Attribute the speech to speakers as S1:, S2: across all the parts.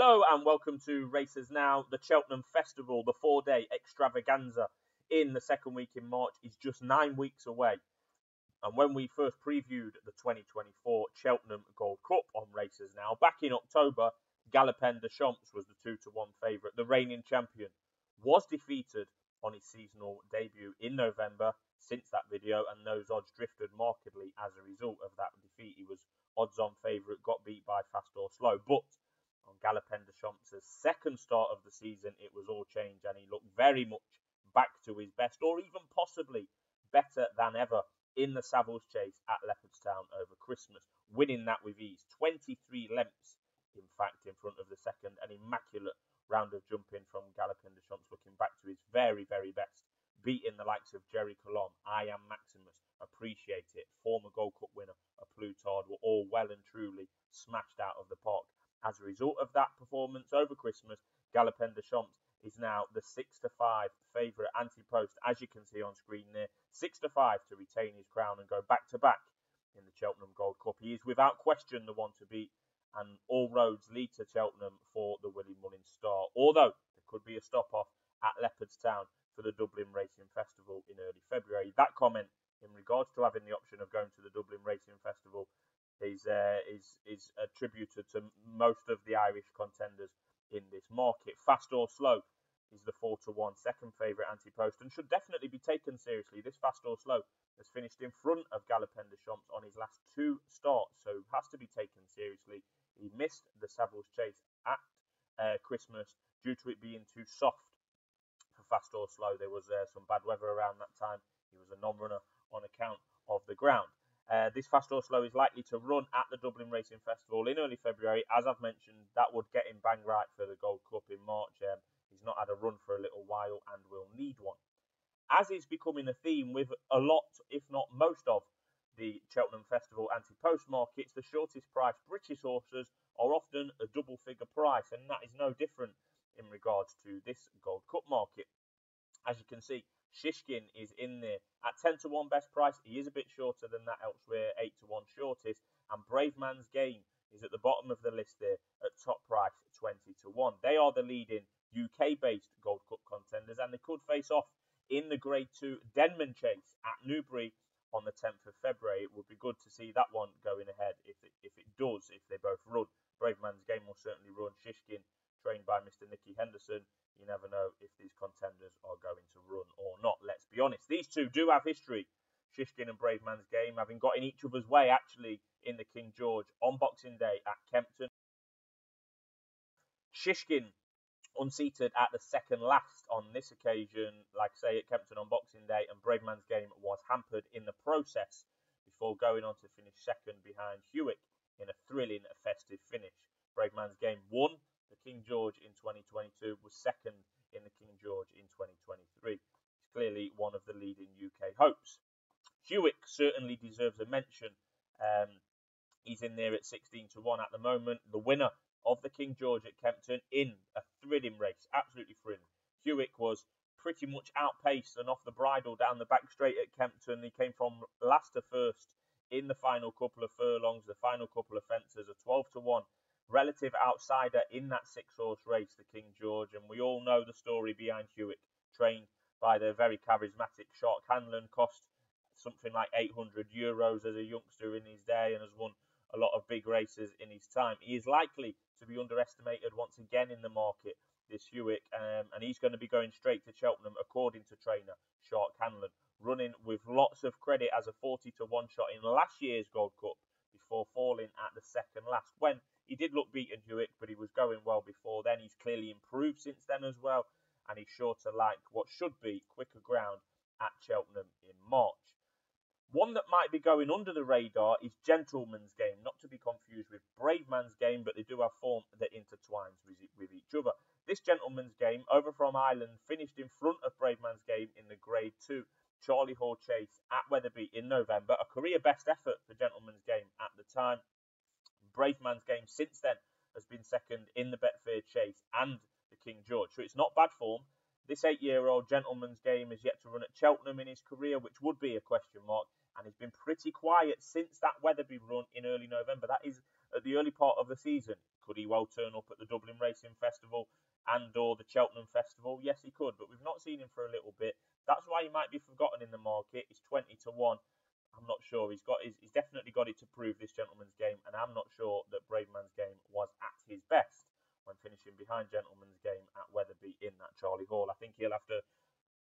S1: Hello and welcome to Racers Now. The Cheltenham Festival, the 4-day extravaganza in the second week in March, is just 9 weeks away. And when we first previewed the 2024 Cheltenham Gold Cup on Racers Now, back in October, Galopin de Champs was the 2-1 favourite. The reigning champion was defeated on his seasonal debut in November. Since that video, and those odds drifted markedly as a result of that defeat. He was odds-on favourite, got beat by Fast or Slow, but on Galopin de Champs' second start of the season, it was all changed, and he looked very much back to his best, or even possibly better than ever, in the Savills Chase at Leopardstown over Christmas, winning that with ease. 23 lengths, in fact, in front of the second. An immaculate round of jumping from Galopin de Champs, looking back to his very, very best, beating the likes of Jerry Colomb, I Am Maximus, Appreciate It, former Gold Cup winner, a Plutard, were all well and truly smashed out of the park. As a result of that performance over Christmas, Galopin de Champs is now the 6-5 favourite. Ante Post, as you can see on screen there, 6-5 to retain his crown and go back-to-back in the Cheltenham Gold Cup. He is without question the one to beat, and all roads lead to Cheltenham for the Willie Mullins Star. Although there could be a stop-off at Leopardstown for the Dublin Racing Festival in early February. That comment in regards to having the option of going to the Dublin Racing Festival is attributed to most of the Irish contenders in this market. Fast or Slow is the 4-1 second favourite, Anti-Post, and should definitely be taken seriously. This Fast or Slow has finished in front of Galopin de Champs on his last two starts, so has to be taken seriously. He missed the Savills Chase at Christmas due to it being too soft for Fast or Slow. There was some bad weather around that time. He was a non-runner on account of the ground. This Fast or Slow is likely to run at the Dublin Racing Festival in early February. As I've mentioned, that would get him bang right for the Gold Cup in March. He's not had a run for a little while and will need one. As is becoming a theme with a lot, if not most of, the Cheltenham Festival anti-post markets, the shortest price British horses are often a double-figure price, and that is no different in regards to this Gold Cup market. As you can see, Shishkin is in there at 10-1 best price. He is a bit shorter than that elsewhere, 8-1 shortest. And Brave Man's Game is at the bottom of the list there at top price, 20-1. They are the leading UK-based Gold Cup contenders, and they could face off in the Grade 2 Denman Chase at Newbury on the 10th of February. It would be good to see that one going ahead if it does, if they both run. Brave Man's Game will certainly run. Shishkin, trained by Mr. Nicky Henderson. You never know if these contenders are going to run or not. Let's be honest. These two do have history. Shishkin and Brave Man's Game having got in each other's way, actually, in the King George on Boxing Day at Kempton. Shishkin unseated at the second last on this occasion, like I say, at Kempton on Boxing Day, and Brave Man's Game was hampered in the process before going on to finish second behind Hewitt in a thrilling, festive finish. Brave Man's Game won the King George in 2022, was second in the King George in 2023. He's clearly one of the leading UK hopes. Hewitt certainly deserves a mention. He's in there at 16-1 at the moment. The winner of the King George at Kempton in a thrilling race, absolutely thrilling. Hewitt was pretty much outpaced and off the bridle down the back straight at Kempton. He came from last to first in the final couple of furlongs, the final couple of fences, a 12-1 relative outsider in that six-horse race, the King George. And we all know the story behind Hewitt, trained by the very charismatic Shark Hanlon, cost something like €800 as a youngster in his day and has won a lot of big races in his time. He is likely to be underestimated once again in the market, this Hewitt, and he's going to be going straight to Cheltenham, according to trainer Shark Hanlon, running with lots of credit as a 40-1 shot in last year's Gold Cup before falling at the second last, when he did look beaten, Hewitt, but he was going well before then. He's clearly improved since then as well, and he's sure to like what should be quicker ground at Cheltenham in March. One that might be going under the radar is Gentleman's Game, not to be confused with Brave Man's Game, but they do have form that intertwines with each other. This Gentleman's Game, over from Ireland, finished in front of Brave Man's Game in the Grade 2 Charlie Hall Chase at Wetherby in November, a career best effort for Gentleman's Game at the time. Brave Man's Game since then has been second in the Betfair Chase and the King George, so it's not bad form. This 8-year-old Gentleman's Game is yet to run at Cheltenham in his career, which would be a question mark, and he's been pretty quiet since that Wetherby run in early November. That is at the early part of the season. Could he well turn up at the Dublin Racing Festival and or the Cheltenham Festival? Yes, he could, but we've not seen him for a little bit. That's why he might be forgotten in the market. He's 20 to 1. I'm not sure. He's definitely got it to prove, this Gentleman's Game, and I'm not sure that Braveman's Game was at his best when finishing behind Gentleman's Game at Wetherby in that Charlie Hall. I think he'll have to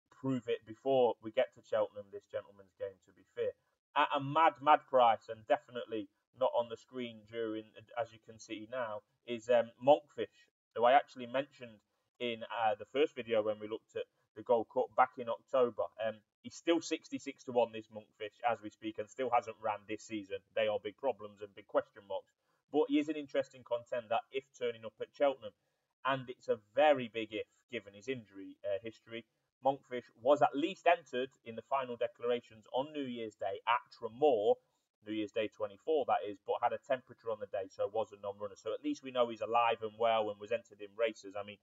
S1: prove it before we get to Cheltenham, this Gentleman's Game, to be fair. At a mad price, and definitely not on the screen during, as you can see now, is Monkfish, who I actually mentioned in the first video when we looked at the Gold Cup back in October. He's still 66 to 1, this Monkfish, as we speak, and still hasn't ran this season. They are big problems and big question marks. But he is an interesting contender if turning up at Cheltenham. And it's a very big if, given his injury history. Monkfish was at least entered in the final declarations on New Year's Day at Tremor, New Year's Day 24, that is, but had a temperature on the day, so was a non-runner. So at least we know he's alive and well and was entered in races. I mean,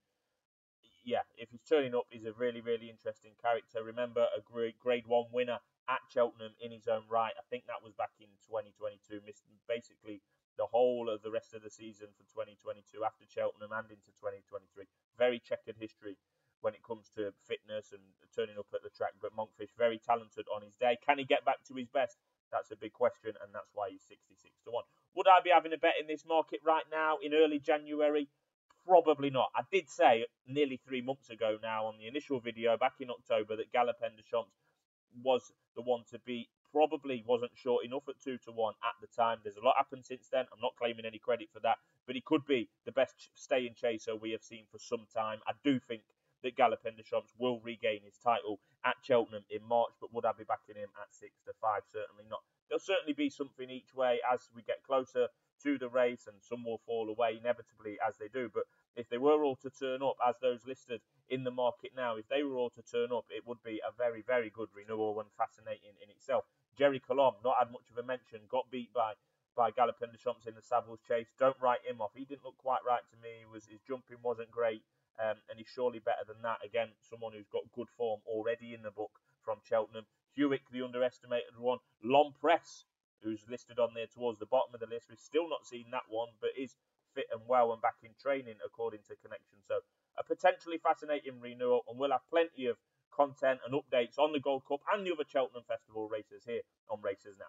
S1: yeah, if he's turning up, he's a really, really interesting character. Remember, a Grade 1 winner at Cheltenham in his own right. I think that was back in 2022. Missed basically the whole of the rest of the season for 2022 after Cheltenham and into 2023. Very checkered history when it comes to fitness and turning up at the track. But Monkfish, very talented on his day. Can he get back to his best? That's a big question, and that's why he's 66 to 1. Would I be having a bet in this market right now in early January? Probably not. I did say nearly 3 months ago now on the initial video back in October that Galopin was the one to beat. Probably wasn't short enough at 2 to 1 at the time. There's a lot happened since then. I'm not claiming any credit for that, but he could be the best staying chaser we have seen for some time. I do think that Galopin will regain his title at Cheltenham in March, but would I be backing him at 6 to 5? Certainly not. There'll certainly be something each way as we get closer to the race, and some will fall away inevitably as they do. But if they were all to turn up, as those listed in the market now, if they were all to turn up, it would be a very, very good renewal and fascinating in itself. Jerry Colomb, not had much of a mention, got beat by Galopin Des Champs in the Savills Chase. Don't write him off. He didn't look quite right to me. His jumping wasn't great, and he's surely better than that. Again, someone who's got good form already in the book from Cheltenham. Hewick, the underestimated one. Lompress, who's listed on there towards the bottom of the list. We've still not seen that one, but is fit and well and back in training, according to Connection. So a potentially fascinating renewal, and we'll have plenty of content and updates on the Gold Cup and the other Cheltenham Festival races here on Races Now.